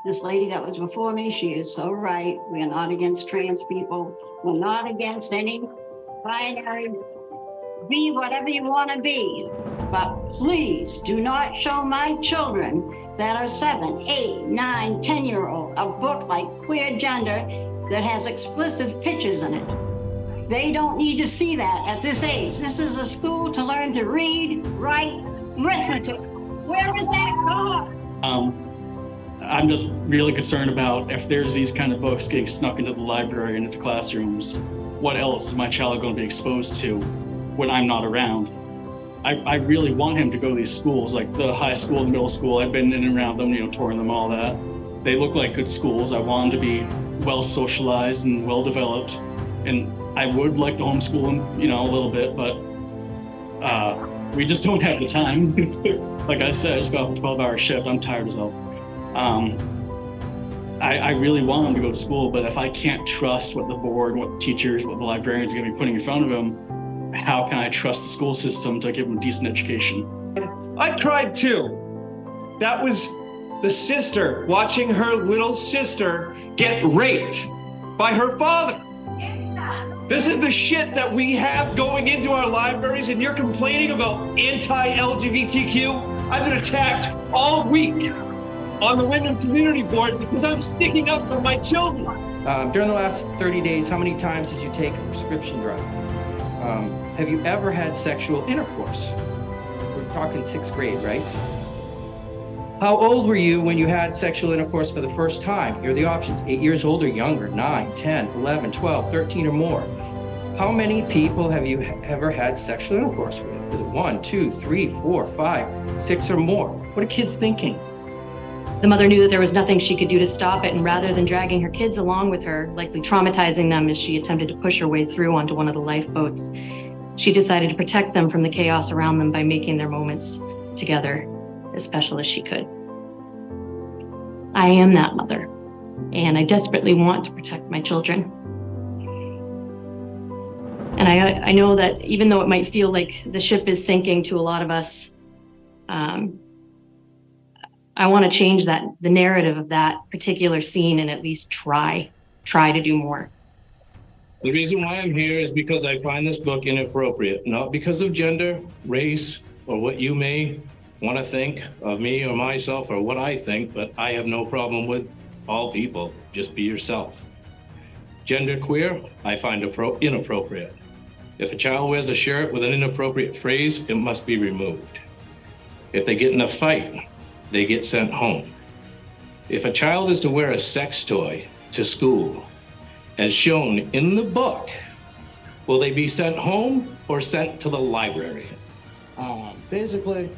This lady that was before me, she is so right. We are not against trans people. We're not against any binary. Be whatever you want to be. But please do not show my children that are 7, 8, 9, 10-year-old a book like Queer Gender that has explicit pictures in it. They don't need to see that at this age. This is a school to learn to read, write, arithmetic. Where is that gone? I'm just really concerned about if there's these kind of books getting snuck into the library and into classrooms, what else is my child going to be exposed to when I'm not around? I really want him to go to these schools, like the high school, the middle school. I've been in and around them, touring them, all that. They look like good schools. I want them to be well socialized and well developed. And I would like to homeschool them, a little bit, but we just don't have the time. Like I said, I just got off a 12-hour shift. I'm tired as hell. I really want him to go to school, but if I can't trust what the board, what the teachers, what the librarians are going to be putting in front of him, how can I trust the school system to give him a decent education? I cried too. That was the sister watching her little sister get raped by her father. This is the shit that we have going into our libraries, and you're complaining about anti-LGBTQ? I've been attacked all week on the Wiindham Community Board because I'm sticking up for my children. During the last 30 days, how many times did you take a prescription drug? Have you ever had sexual intercourse? We're talking 6th grade, right? How old were you when you had sexual intercourse for the first time? Here are the options: 8 years old or younger, 9, 10, 11, 12, 13 or more. How many people have you ever had sexual intercourse with? Is it 1, 2, 3, 4, 5, 6 or more? What are kids thinking? The mother knew that there was nothing she could do to stop it, and rather than dragging her kids along with her, likely traumatizing them as she attempted to push her way through onto one of the lifeboats, she decided to protect them from the chaos around them by making their moments together as special as she could. I am that mother, and I desperately want to protect my children. And I know that even though it might feel like the ship is sinking to a lot of us, I want to change the narrative of that particular scene and at least try to do more. The reason why I'm here is because I find this book inappropriate, not because of gender, race, or what you may want to think of me or myself or what I think, but I have no problem with all people. Just be yourself. Genderqueer, I find inappropriate. If a child wears a shirt with an inappropriate phrase, it must be removed. If they get in a fight, they get sent home. If a child is to wear a sex toy to school, as shown in the book, will they be sent home or sent to the library? Basically,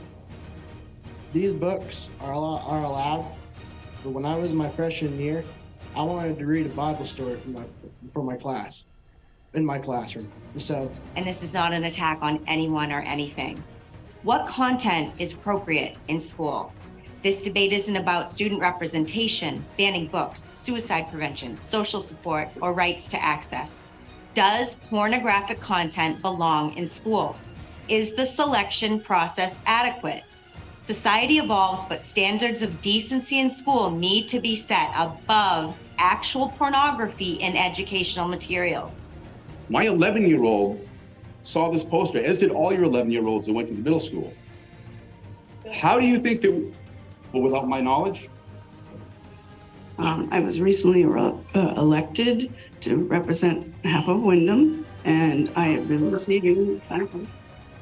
these books are allowed, but when I was in my freshman year, I wanted to read a Bible story for my class, in my classroom. And this is not an attack on anyone or anything. What content is appropriate in school? This debate isn't about student representation, banning books, suicide prevention, social support, or rights to access. Does pornographic content belong in schools? Is the selection process adequate? Society evolves, but standards of decency in school need to be set above actual pornography in educational materials. My 11-year-old saw this poster, as did all your 11-year-olds that went to the middle school. How do you think that, well, without my knowledge? I was recently elected to represent half of Wiindham, and I have been receiving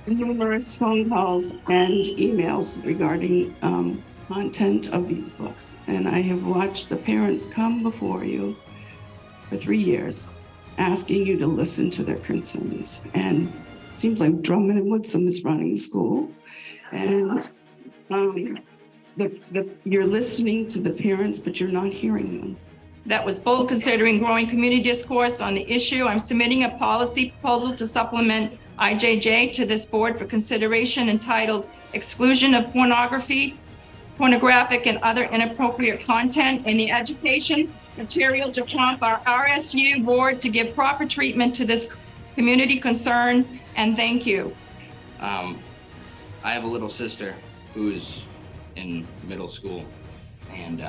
numerous phone calls and emails regarding content of these books. And I have watched the parents come before you for 3 years, asking you to listen to their concerns. And it seems like Drummond and Woodsum is running the school. And you're listening to the parents, but you're not hearing them. That was bold considering growing community discourse on the issue. I'm submitting a policy proposal to supplement IJJ to this board for consideration entitled Exclusion of Pornography, Pornographic and Other Inappropriate Content in the Education Material to prompt our RSU board to give proper treatment to this community concern, and thank you. I have a little sister who's in middle school, and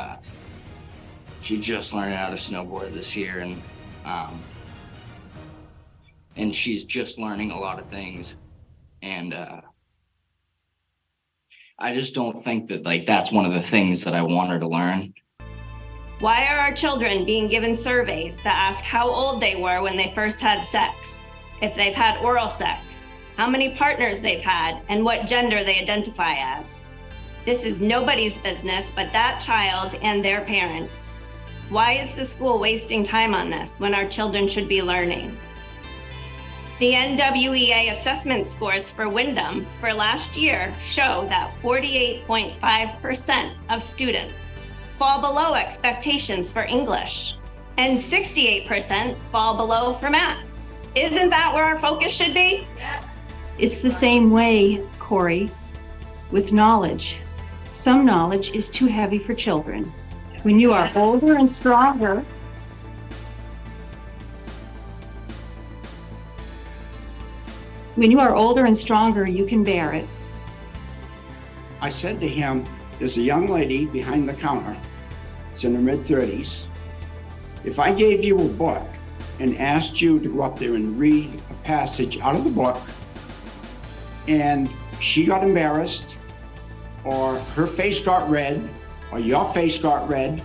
She just learned how to snowboard this year, and she's just learning a lot of things. And I just don't think that that's one of the things that I want her to learn. Why are our children being given surveys to ask how old they were when they first had sex, if they've had oral sex, how many partners they've had, and what gender they identify as? This is nobody's business but that child and their parents. Why is the school wasting time on this when our children should be learning? The NWEA assessment scores for Wiindham for last year show that 48.5% of students fall below expectations for English, and 68% fall below for math. Isn't that where our focus should be? It's the same way, Corey, with knowledge. Some knowledge is too heavy for children. When you are older and stronger, you can bear it. I said to him, there's a young lady behind the counter. It's in her mid-30s. If I gave you a book and asked you to go up there and read a passage out of the book, and she got embarrassed, or her face got red, or your face got red,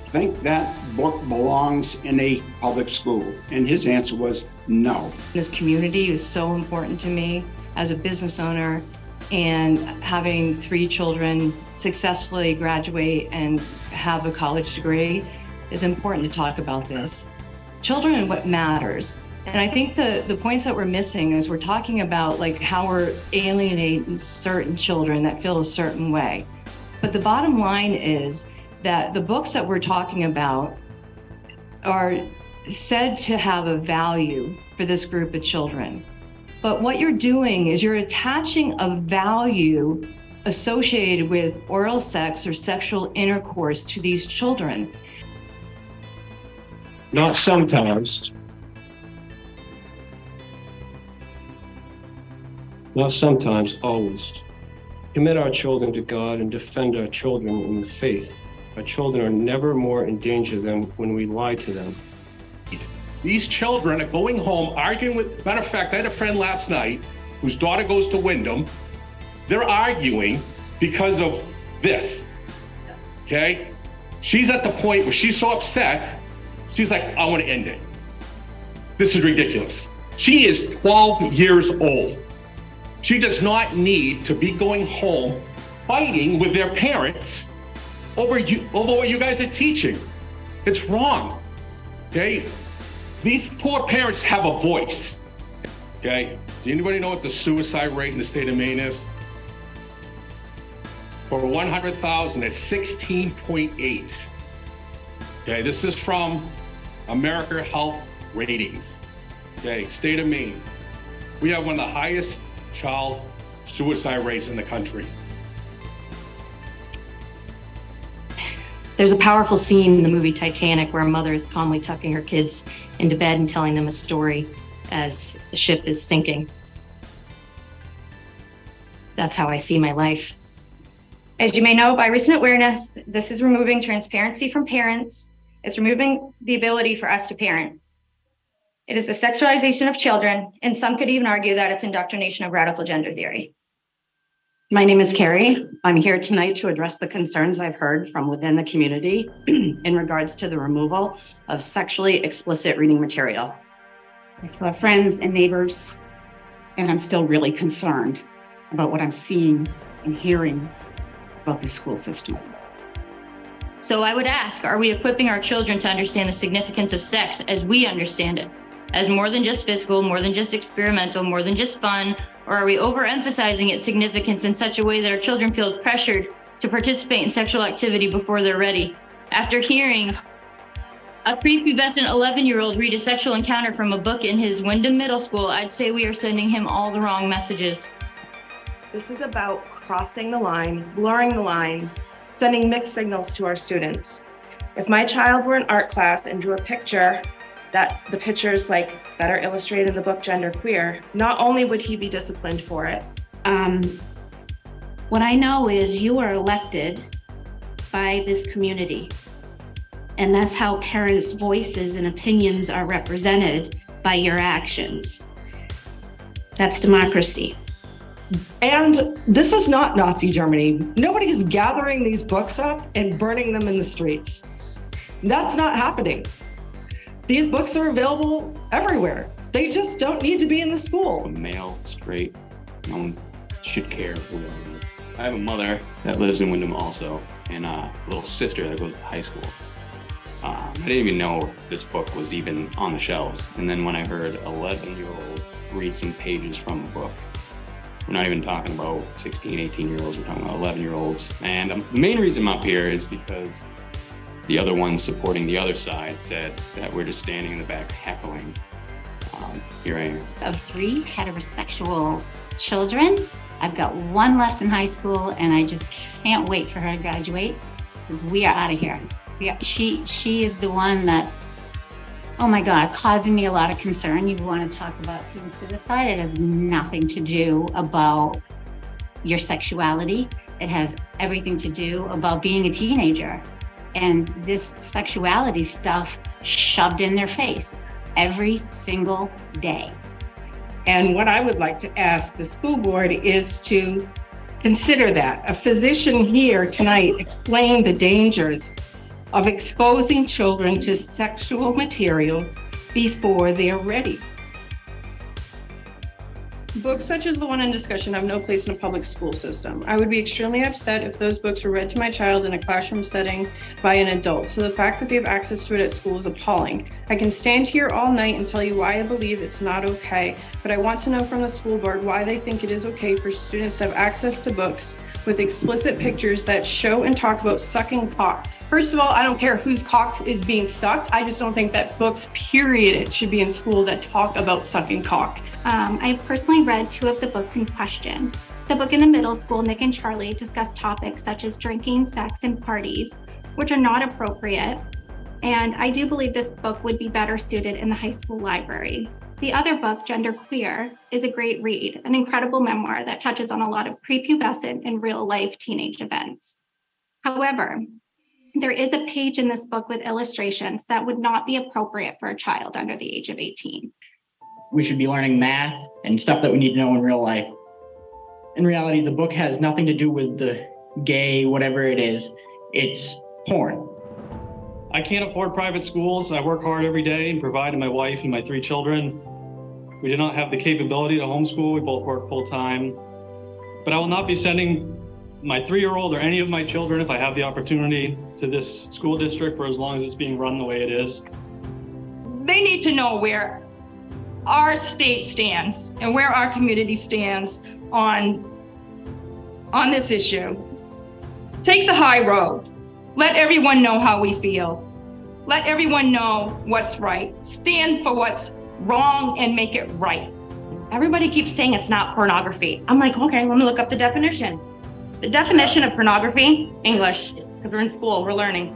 think that book belongs in a public school? And his answer was no. This community is so important to me as a business owner, and having 3 children successfully graduate and have a college degree is important to talk about this. Children are what matters. And I think the points that we're missing is we're talking about how we're alienating certain children that feel a certain way. But the bottom line is that the books that we're talking about are said to have a value for this group of children. But what you're doing is you're attaching a value associated with oral sex or sexual intercourse to these children. Not sometimes. Not sometimes, always. Commit our children to God and defend our children in the faith. Our children are never more in danger than when we lie to them. These children are going home arguing with, matter of fact, I had a friend last night whose daughter goes to Wiindham. They're arguing because of this, okay? She's at the point where she's so upset, she's like, I want to end it. This is ridiculous. She is 12 years old. She does not need to be going home fighting with their parents over what you guys are teaching. It's wrong, okay? These poor parents have a voice, okay? Do anybody know what the suicide rate in the state of Maine is? For 100,000, it's 16.8. Okay, this is from America Health Ratings. Okay, state of Maine. We have one of the highest child suicide rates in the country. There's a powerful scene in the movie Titanic where a mother is calmly tucking her kids into bed and telling them a story as the ship is sinking. That's how I see my life. As you may know, by recent awareness, this is removing transparency from parents. It's removing the ability for us to parent. It is the sexualization of children, and some could even argue that it's indoctrination of radical gender theory. My name is Carrie. I'm here tonight to address the concerns I've heard from within the community in regards to the removal of sexually explicit reading material. I still have friends and neighbors, and I'm still really concerned about what I'm seeing and hearing about the school system. So I would ask, are we equipping our children to understand the significance of sex as we understand it? As more than just physical, more than just experimental, more than just fun? Or are we overemphasizing its significance in such a way that our children feel pressured to participate in sexual activity before they're ready? After hearing a prepubescent 11-year-old read a sexual encounter from a book in his Wiindham Middle School, I'd say we are sending him all the wrong messages. This is about crossing the line, blurring the lines, sending mixed signals to our students. If my child were in art class and drew a picture that the pictures that are illustrated in the book Gender Queer, not only would he be disciplined for it. What I know is you are elected by this community. And that's how parents' voices and opinions are represented by your actions. That's democracy. And this is not Nazi Germany. Nobody is gathering these books up and burning them in the streets. That's not happening. These books are available everywhere. They just don't need to be in the school. Male, straight, no one should care. I have a mother that lives in Wiindham also, and a little sister that goes to high school. I didn't even know this book was even on the shelves. And then when I heard 11-year-old read some pages from a book, we're not even talking about 16, 18-year-olds, we're talking about 11-year-olds. And the main reason I'm up here is because the other ones supporting the other side said that we're just standing in the back heckling. Here I am. Of 3 heterosexual children. I've got 1 left in high school, and I just can't wait for her to graduate. So we are out of here. She is the one that's, oh my God, causing me a lot of concern. You want to talk about teen suicide? It has nothing to do about your sexuality. It has everything to do about being a teenager. And this sexuality stuff shoved in their face every single day. And what I would like to ask the school board is to consider that. A physician here tonight explained the dangers of exposing children to sexual materials before they're ready. Books such as the one in discussion have no place in a public school system. I would be extremely upset if those books were read to my child in a classroom setting by an adult. So the fact that they have access to it at school is appalling. I can stand here all night and tell you why I believe it's not okay, but I want to know from the school board why they think it is okay for students to have access to books with explicit pictures that show and talk about sucking cock. First of all, I don't care whose cock is being sucked. I just don't think that books, period, should be in school that talk about sucking cock. I've personally read 2 of the books in question. The book in the middle school, Nick and Charlie, discuss topics such as drinking, sex, and parties, which are not appropriate. And I do believe this book would be better suited in the high school library. The other book, Gender Queer, is a great read, an incredible memoir that touches on a lot of prepubescent and real-life teenage events. However, there is a page in this book with illustrations that would not be appropriate for a child under the age of 18. We should be learning math and stuff that we need to know in real life. In reality, the book has nothing to do with the gay, whatever it is. It's porn. I can't afford private schools. I work hard every day and provide to my wife and my 3 children. We do not have the capability to homeschool. We both work full time. But I will not be sending my 3-year-old or any of my children, if I have the opportunity, to this school district for as long as it's being run the way it is. They need to know where our state stands and where our community stands on this issue. Take the high road. Let everyone know how we feel. Let everyone know what's right. Stand for what's wrong and make it right. Everybody keeps saying it's not pornography. I'm like, okay, let me look up the definition. The definition of pornography, English, because we're in school, we're learning.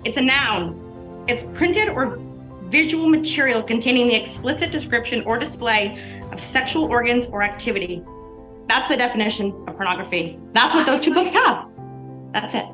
It's a noun. It's printed or visual material containing the explicit description or display of sexual organs or activity. That's the definition of pornography. That's what those 2 books have. That's it.